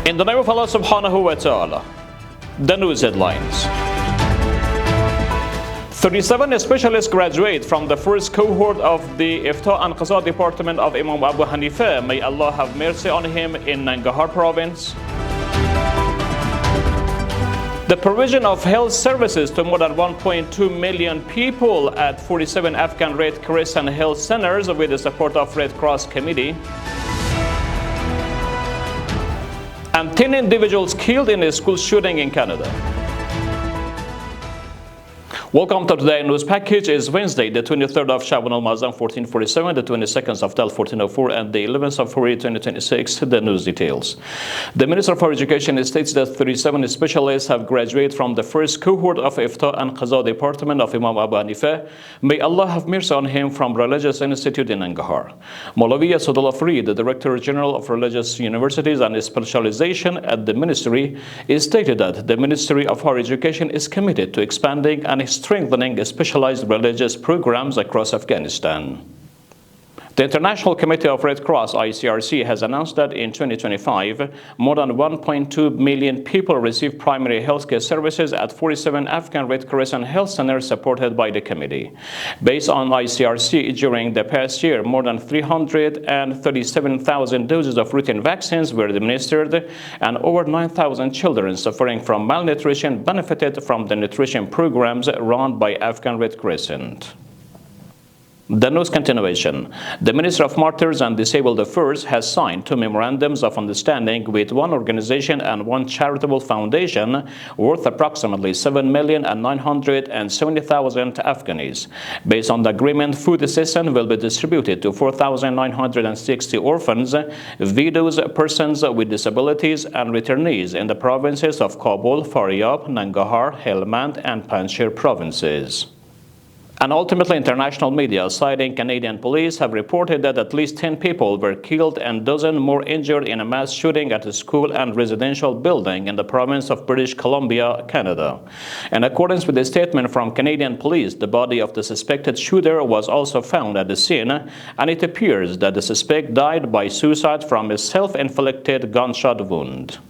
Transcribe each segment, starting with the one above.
In the name of Allah subhanahu wa ta'ala, the news headlines. 37 specialists graduate from the first cohort of the Ifta and Qaza department of Imam Abu Hanifa. May Allah have mercy on him in Nangarhar province. The provision of health services to more than 1.2 million people at 47 Afghan Red Crescent health centers with the support of Red Cross Committee. And 10 individuals killed in a school shooting in Canada. Welcome to today's news package. It's Wednesday, the 23rd of Shaban al-Mazam 1447, the 22nd of Tal 1404, and the 11th of February 2026. The news details. The Minister for Education states that 37 specialists have graduated from the first cohort of Ifta and Qaza department of Imam Abu Hanifa. May Allah have mercy on him, from Religious Institute in Nangarhar. Maulvi Asadullah Farid, the Director General of Religious Universities and Specialization at the Ministry, stated that the Ministry of Higher Education is committed to expanding and strengthening specialized religious programs across Afghanistan. The International Committee of Red Cross (ICRC) has announced that in 2025, more than 1.2 million people received primary healthcare services at 47 Afghan Red Crescent health centers supported by the committee. Based on ICRC, during the past year, more than 337,000 doses of routine vaccines were administered, and over 9,000 children suffering from malnutrition benefited from the nutrition programs run by Afghan Red Crescent. The news continuation. The Minister of Martyrs and Disabled Affairs has signed 2 memorandums of understanding with one organization and one charitable foundation worth approximately 7,970,000 Afghans. Based on the agreement, food assistance will be distributed to 4,960 orphans, widows, persons with disabilities, and returnees in the provinces of Kabul, Faryab, Nangarhar, Helmand, and Panjshir provinces. And ultimately, international media, citing Canadian police, have reported that at least 10 people were killed and dozens more injured in a mass shooting at a school and residential building in the province of British Columbia, Canada. In accordance with a statement from Canadian police, the body of the suspected shooter was also found at the scene, and it appears that the suspect died by suicide from a self-inflicted gunshot wound.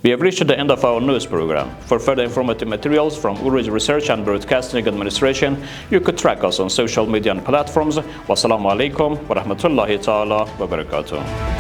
We have reached the end of our news program. For further informative materials from Urooj Research and Broadcasting Administration, you could track us on social media and platforms. Wassalamu alaikum wa rahmatullahi ta'ala wa barakatuh.